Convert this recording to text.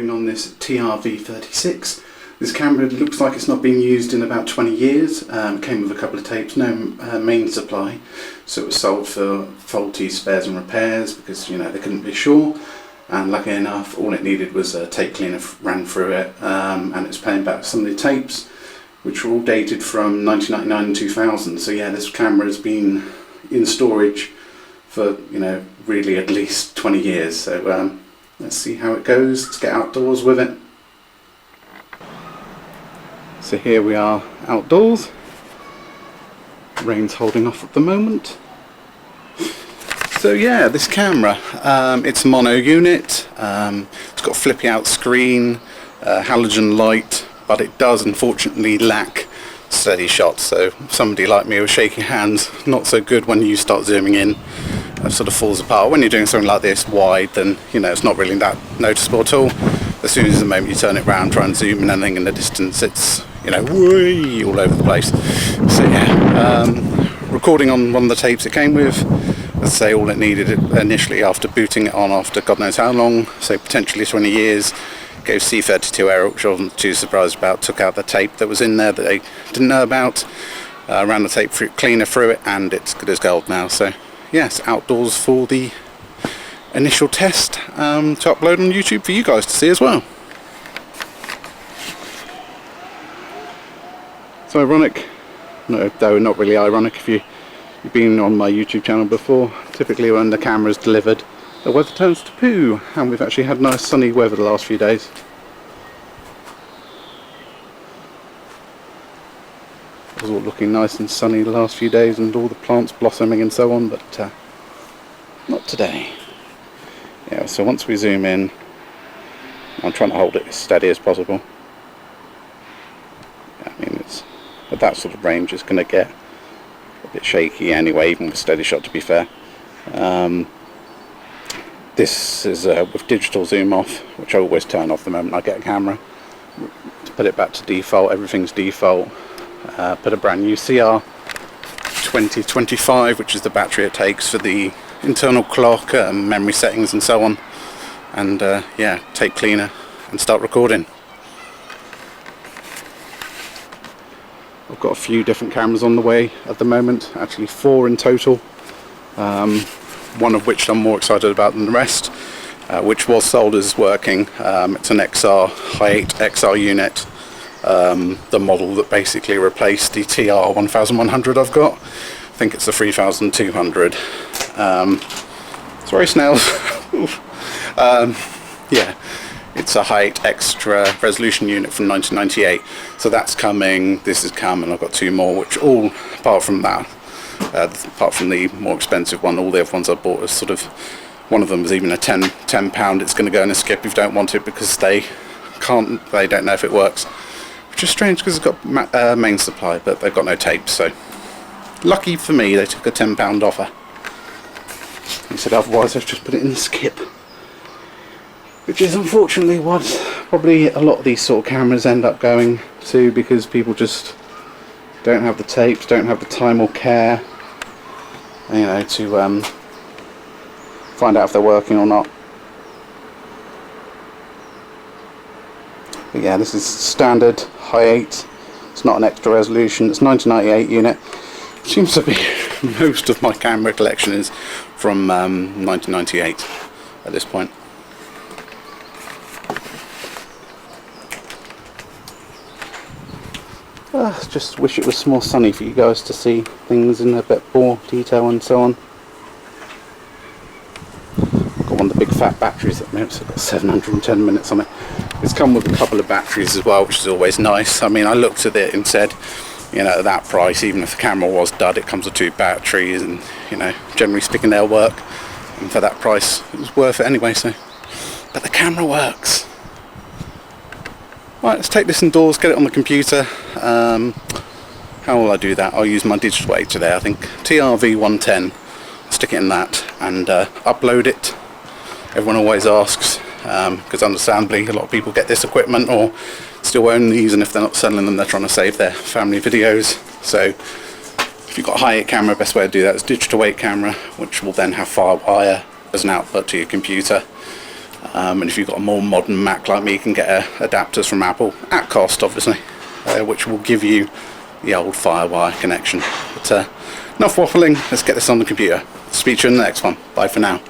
recording on this TRV36. This camera looks like it's not been used in about 20 years. Came with a couple of tapes, no main supply, so it was sold for faulty spares and repairs because, you know, they couldn't be sure. And lucky enough, all it needed was a tape cleaner ran through it, and it's playing back some of the tapes, which were all dated from 1999 and 2000. So yeah, this camera has been in storage for, you know, really at least 20 years. So let's see how it goes. Let's get outdoors with it. So here we are outdoors. Rain's holding off at the moment. So yeah, this camera, it's a mono unit. It's got a flippy out screen, halogen light, but it does unfortunately lack steady shots. So somebody like me with shaky hands, not so good when you start zooming in. It sort of falls apart. When you're doing something like this wide, then, you know, it's not really that noticeable at all. As soon as the moment you turn it around, try and zoom in anything in the distance, it's, you know, way all over the place. So yeah, recording on one of the tapes it came with, let's say all it needed initially after booting it on after God knows how long, so potentially 20 years, gave C32 error, which I wasn't too surprised about. Took out the tape that was in there that they didn't know about, ran the tape cleaner through it, and it's good as gold now. So yes, outdoors for the initial test to upload on YouTube for you guys to see as well. It's ironic, no, though not really ironic if you've been on my YouTube channel before. Typically when the camera is delivered, the weather turns to poo, and we've actually had nice sunny weather the last few days. It was all looking nice and sunny the last few days, and all the plants blossoming and so on, but not today. Yeah, so once we zoom in, I'm trying to hold it as steady as possible. Yeah, I mean, it's at that sort of range, it's going to get a bit shaky anyway, even with steady shot, to be fair. This is with digital zoom off, which I always turn off the moment I get a camera. To put it back to default, everything's default. Put a brand new CR 2025, which is the battery it takes for the internal clock, memory settings and so on, and yeah, tape cleaner and start recording. I've got a few different cameras on the way at the moment, actually 4 in total, one of which I'm more excited about than the rest, which was sold as working. It's an i8 XR unit, the model that basically replaced the TR1100 I've got. I think it's the 3200. Sorry, snails. Yeah, it's a i8 extra resolution unit from 1998. So that's coming. This is coming. I've got 2 more, which all, apart from that, apart from the more expensive one, all the other ones I bought is sort of, one of them was even a £10. It's going to go in a skip if you don't want it, because they don't know if it works. Which is strange because it's got main supply, but they've got no tape, so lucky for me they took a £10 offer. He said otherwise I've just put it in the skip, which is unfortunately what probably a lot of these sort of cameras end up going to, because people just don't have the tapes, don't have the time or care, you know, to find out if they're working or not. But yeah, this is standard i8. It's not an extra resolution. It's 1998 unit. Seems to be most of my camera collection is from 1998 at this point. Just wish it was more sunny for you guys to see things in a bit more detail and so on. Got one of the big fat batteries at the moment, so I've got 710 minutes on it. It's come with a couple of batteries as well, which is always nice. I mean, I looked at it and said, you know, at that price, even if the camera was dud, it comes with 2 batteries, and, you know, generally speaking they'll work, and for that price it was worth it anyway. So, but the camera works. Right, let's take this indoors, get it on the computer. How will I do that? I'll use my digital 8 today, I think. TRV110, stick it in that and upload it. Everyone always asks, because understandably a lot of people get this equipment or still own these, and if they're not selling them, they're trying to save their family videos. So if you've got a hi8 camera, best way to do that is digital 8 camera, which will then have Firewire as an output to your computer. And if you've got a more modern Mac like me, you can get adapters from Apple, at cost obviously, which will give you the old Firewire connection. But enough waffling, let's get this on the computer. Speak to you in the next one. Bye for now.